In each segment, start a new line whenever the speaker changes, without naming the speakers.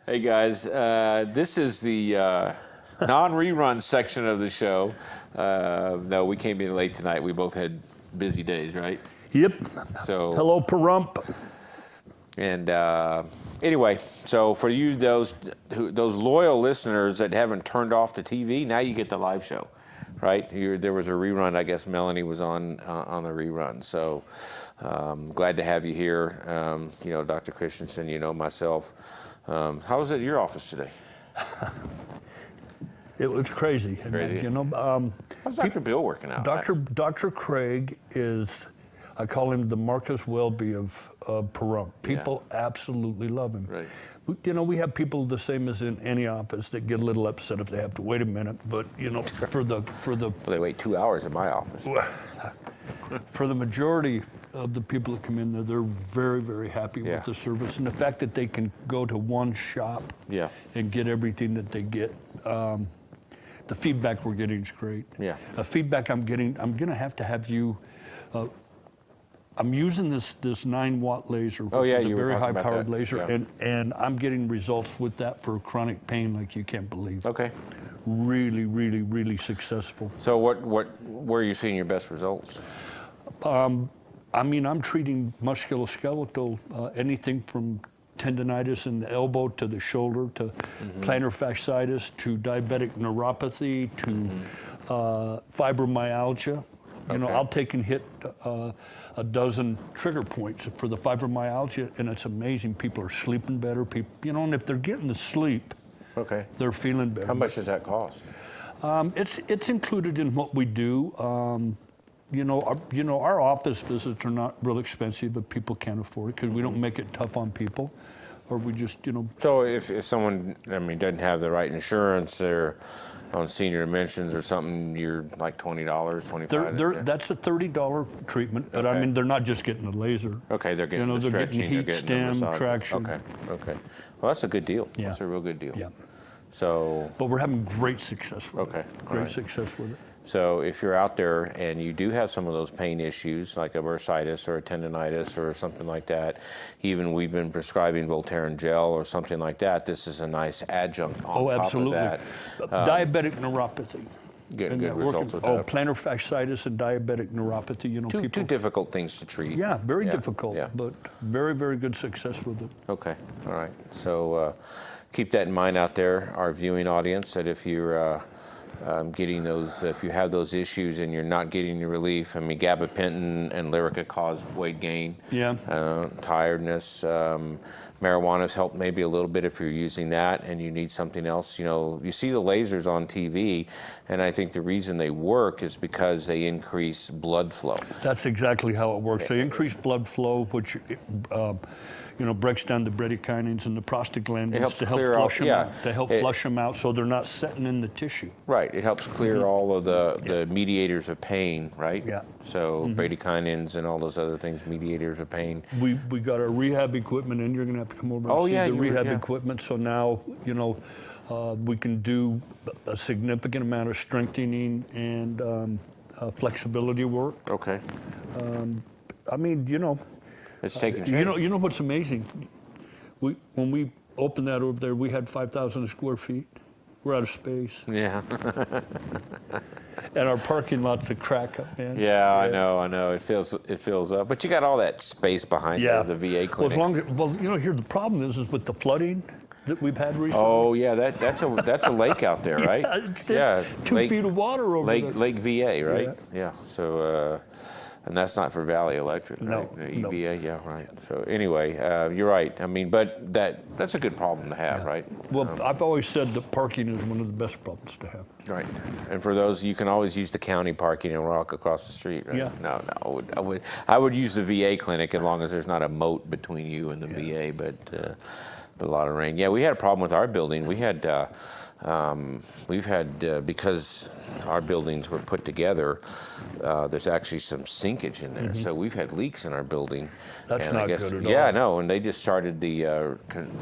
Hey guys, this is the non-rerun section of the show. No, we came in late tonight. We both had busy days, right?
Yep.
So
Hello, Pahrump.
and anyway, so for you those loyal listeners that haven't turned off the TV, now you get the live show, right? There was a rerun. I guess Melanie was on the rerun. So glad to have you here. Dr. Christensen, myself. How was it at your office today?
It was crazy.
Crazy. How's Dr. Bill working out?
Dr. Creig is, I call him the Marcus Welby of Pahrump. People absolutely love him.
Right.
We have people the same as in any office that get a little upset if they have to wait a minute. But for the
Well, they wait 2 hours in my office.
for the majority of the people that come in there, they're very, very happy with the service. And the fact that they can go to one shop and get everything that they get. The feedback we're getting is great.
Yeah.
The feedback I'm getting, I'm going to have you, I'm using this 9-watt laser, which is a very high-powered laser, and I'm getting results with that for chronic pain like you can't believe.
Okay.
Really, really, really successful.
So where are you seeing your best results?
I'm treating musculoskeletal, anything from tendonitis in the elbow to the shoulder to plantar fasciitis to diabetic neuropathy to fibromyalgia. I'll take and hit a dozen trigger points for the fibromyalgia, and it's amazing. People are sleeping better. And if they're getting the sleep, they're feeling better.
How much does that cost?
It's included in what we do. Our office visits are not real expensive, but people can't afford it because we don't make it tough on people, or we just,
So if someone, doesn't have the right insurance, they're on senior dimensions or something, you're like $20, $25.
That's a $30 treatment, but they're not just getting the laser.
Okay, they're getting the stretching,
they're getting heat, stem, traction.
Okay. Well, that's a good deal.
Yeah.
That's a real good deal.
Yeah.
So.
But we're having great success with it.
Great
success with it.
So if you're out there and you do have some of those pain issues, like a bursitis or a tendonitis or something like that, even we've been prescribing Voltaren gel or something like that, this is a nice adjunct on top of that.
Diabetic neuropathy.
Getting good results with that.
Plantar fasciitis and diabetic neuropathy,
Two difficult things to treat.
Yeah, very difficult, but very, very good success with it.
Okay, all right. So keep that in mind out there, our viewing audience, that if you're getting those, if you have those issues and you're not getting the relief, gabapentin and Lyrica cause weight gain, tiredness. Marijuana's helped maybe a little bit if you're using that and you need something else. You see the lasers on TV, and I think the reason they work is because they increase blood flow.
That's exactly how it works. They increase blood flow, which breaks down the bradykinins and the prostaglandins to help flush them out. To help flush them out so they're not setting in the tissue.
Right. It helps clear all of the mediators of pain, right?
Yeah.
So bradykinins and all those other things, mediators of pain.
We got our rehab equipment in. You're going to have to come over and see the rehab equipment. So now, we can do a significant amount of strengthening and flexibility work.
Okay. It's taking shape.
You know what's amazing? When we opened that over there, we had 5,000 square feet. We're out of space.
Yeah.
And our parking lot's a crack up, man.
Yeah, I know. It fills up. But you got all that space behind the VA clinics.
Here the problem is with the flooding that we've had recently.
Oh yeah, that's a lake out there, right?
It's 2 feet of water over there.
Lake VA, right? Yeah. So. And that's not for Valley Electric, right?
No.
EVA, yeah, right. So anyway, you're right. But that's a good problem to have, right?
Well, I've always said that parking is one of the best problems to have.
Right. And for those, you can always use the county parking and walk across the street, right?
Yeah.
No, I would use the VA clinic as long as there's not a moat between you and the VA, but a lot of rain. Yeah, we had a problem with our building. We've had because our buildings were put together, there's actually some sinkage in there. So we've had leaks in our building.
That's not good at all.
Yeah, no, and they just started the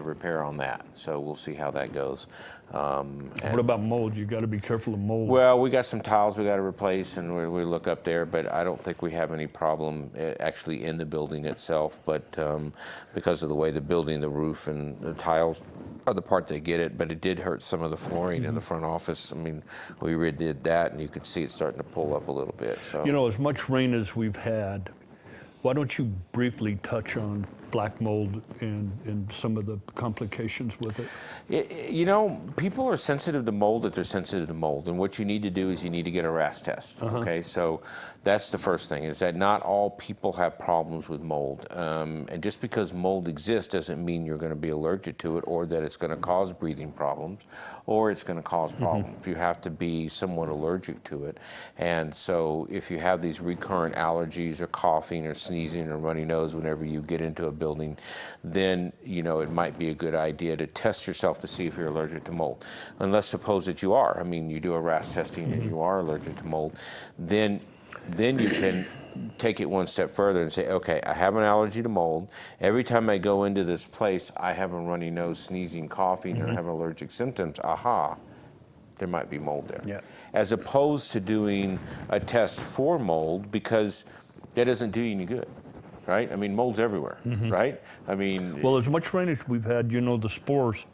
repair on that. So we'll see how that goes.
What about mold? You got to be careful of mold.
Well, we got some tiles we got to replace, and we look up there, but I don't think we have any problem actually in the building itself. But because of the way the building, the roof, and the tiles other part they get it, but it did hurt some of the flooring in the front office. I mean, we redid that, and you could see it starting to pull up a little bit. So,
You know, as much rain as we've had, why don't you briefly touch on black mold and some of the complications with it?
You know, people are sensitive to mold if they're sensitive to mold, and what you need to do is you need to get a RAS test. Okay, so that's the first thing, is that not all people have problems with mold, and just because mold exists doesn't mean you're going to be allergic to it, or that it's going to cause breathing problems, or it's going to cause problems. You have to be somewhat allergic to it, and so if you have these recurrent allergies or coughing or sneezing or runny nose whenever you get into a building, then you know it might be a good idea to test yourself to see if you're allergic to mold. Unless suppose that you are. I mean, you do a RAS testing and you are allergic to mold, then you can take it one step further and say, okay, I have an allergy to mold. Every time I go into this place, I have a runny nose, sneezing, coughing, or have allergic symptoms. Aha, there might be mold there.
Yeah.
As opposed to doing a test for mold, because that doesn't do you any good, right? I mean, mold's everywhere, right? I mean,
Well, as much rain as we've had, you know, the spores,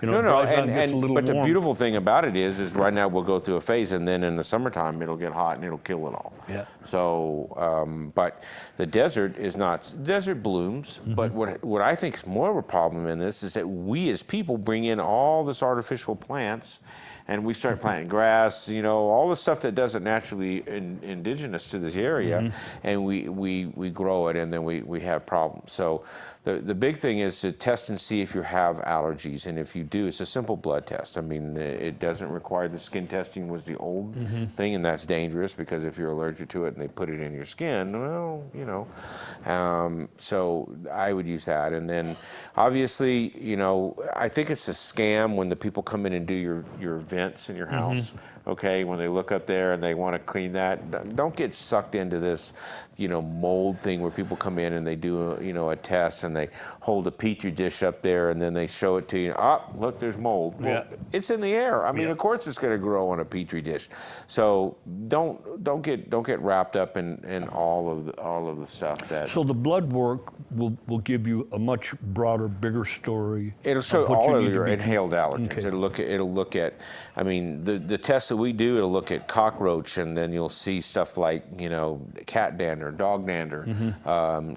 you know,
no,
dries out and gets a little
but the
warm.
beautiful thing about it is right now we'll go through a phase, and then in the summertime it'll get hot and it'll kill it all.
Yeah.
So, but the desert is not. Desert blooms, but what I think is more of a problem in this is that we as people bring in all this artificial plants, and we start planting grass, you know, all the stuff that doesn't naturally indigenous to this area, and we grow it, and then we have problems. So the big thing is to test and see if you have allergies, and if you do, it's a simple blood test. I mean, it doesn't require, the skin testing was the old thing, and that's dangerous because if you're allergic to it and they put it in your skin, well, you know. So I would use that, and then obviously, you know, I think it's a scam when the people come in and do your vents in your house. Okay, when they look up there and they want to clean that, don't get sucked into this, you know, mold thing where people come in and they do a test and they hold a petri dish up there and then they show it to you. Ah, look, there's mold. Well, it's in the air. I mean, of course it's going to grow on a petri dish. So don't get wrapped up in all of the stuff that.
So the blood work will give you a much broader, bigger story.
It'll show
what
all
you
of
need to
your
be-
inhaled allergens.
Okay.
It'll look at. I mean, the tests that we do, it'll look at cockroach, and then you'll see stuff like, you know, cat dander, dog dander.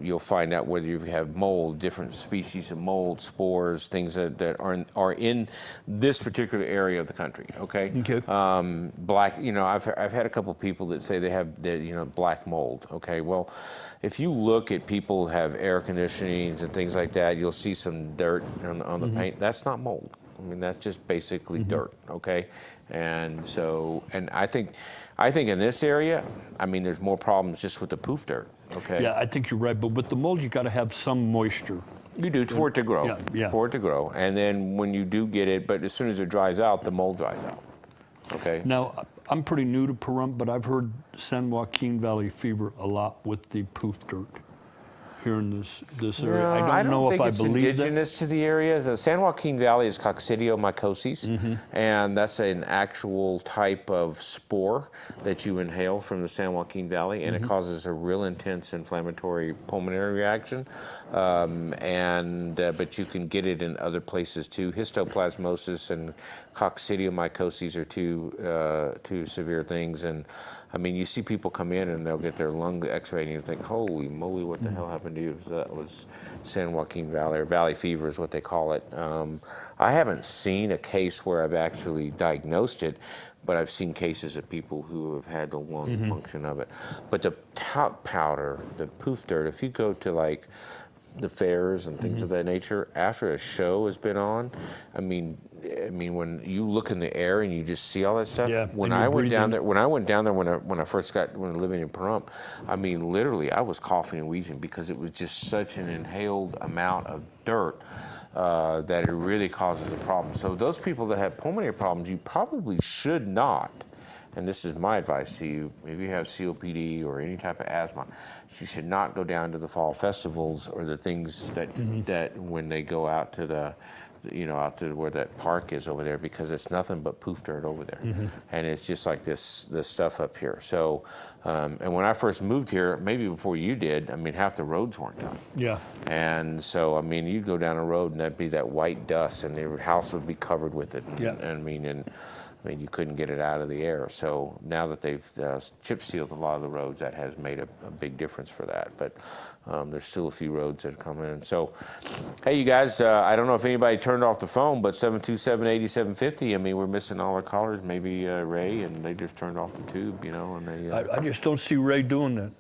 You'll find out whether you have mold, different species of mold, spores, things that are in this particular area of the country. Okay.
Okay.
Black. You know, I've had a couple people that say they have black mold. Okay. Well, if you look at people who have air conditionings and things like that, you'll see some dirt on the paint. That's not mold. I mean, that's just basically dirt, okay? And so, and I think in this area, I mean, there's more problems just with the poof dirt, okay?
Yeah, I think you're right. But with the mold, you got to have some moisture.
You do, for it to grow.
Yeah.
For it to grow. And then when you do get it, but as soon as it dries out, the mold dries out, okay?
Now, I'm pretty new to Pahrump, but I've heard San Joaquin Valley fever a lot with the poof dirt here in this area.
No,
I don't know
think
if
it's
I believe
indigenous to the area. The San Joaquin Valley is coccidiomycosis, and that's an actual type of spore that you inhale from the San Joaquin Valley, and it causes a real intense inflammatory pulmonary reaction. But you can get it in other places too. Histoplasmosis and coccidiomycosis are two severe things, and I mean, you see people come in and they'll get their lung x-rayed and you think, holy moly, what the hell happened to you? So that was San Joaquin Valley, or valley fever is what they call it. I haven't seen a case where I've actually diagnosed it, but I've seen cases of people who have had the lung function of it. But the talc powder, the poof dirt, if you go to like the fairs and things of that nature, after a show has been on, I mean, when you look in the air and you just see all that stuff.
Yeah,
When
and
I
you're
went down
breathing.
there, when I first got living in Pahrump, I mean, literally, I was coughing and wheezing because it was just such an inhaled amount of dirt that it really causes a problem. So those people that have pulmonary problems, you probably should not. And this is my advice to you, if you have COPD or any type of asthma, you should not go down to the fall festivals or the things that when they go out to you know, out to where that park is over there, because it's nothing but poof dirt over there. And it's just like this stuff up here. So, and when I first moved here, maybe before you did, I mean, half the roads weren't done.
Yeah.
And so, I mean, you'd go down a road and that'd be that white dust and your house would be covered with it.
Yeah.
And I mean, you couldn't get it out of the air. So now that they've chip sealed a lot of the roads, that has made a big difference for that. But there's still a few roads that come in. So, hey, you guys, I don't know if anybody turned off the phone, but 727-8750, I mean, we're missing all our callers, maybe Ray, and they just turned off the tube, you know, and they...
I just don't see Ray doing that.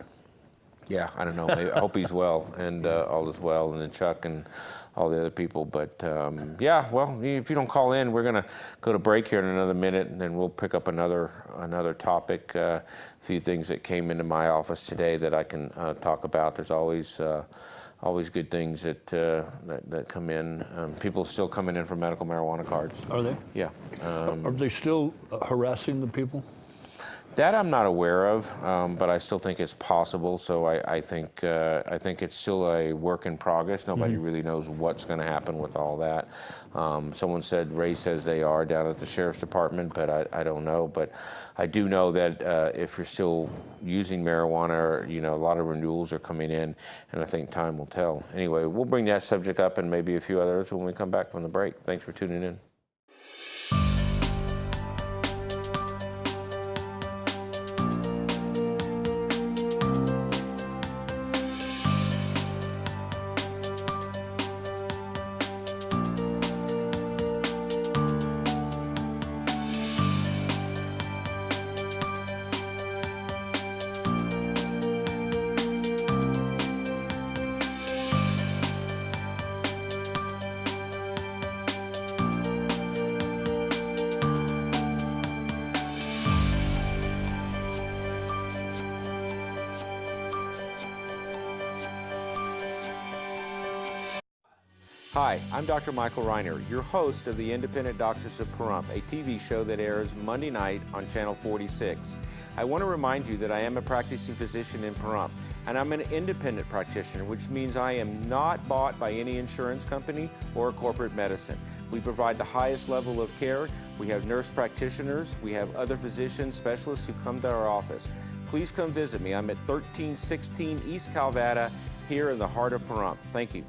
Yeah, I don't know. Maybe, I hope he's well, and all is well, and then Chuck and all the other people. But yeah, well, if you don't call in, we're gonna go to break here in another minute, and then we'll pick up another topic. A few things that came into my office today that I can talk about. There's always good things that come in. People still coming in for medical marijuana cards.
Are they?
Yeah.
Are they still harassing the people?
That I'm not aware of, but I still think it's possible. So I think it's still a work in progress. Nobody really knows what's going to happen with all that. Someone said, Ray says they are down at the sheriff's department, but I don't know. But I do know that if you're still using marijuana, you know, a lot of renewals are coming in, and I think time will tell. Anyway, we'll bring that subject up and maybe a few others when we come back from the break. Thanks for tuning in. Hi, I'm Dr. Michael Reiner, your host of the Independent Doctors of Pahrump, a TV show that airs Monday night on Channel 46. I want to remind you that I am a practicing physician in Pahrump, and I'm an independent practitioner, which means I am not bought by any insurance company or corporate medicine. We provide the highest level of care. We have nurse practitioners. We have other physicians, specialists who come to our office. Please come visit me. I'm at 1316 East Calvada here in the heart of Pahrump. Thank you.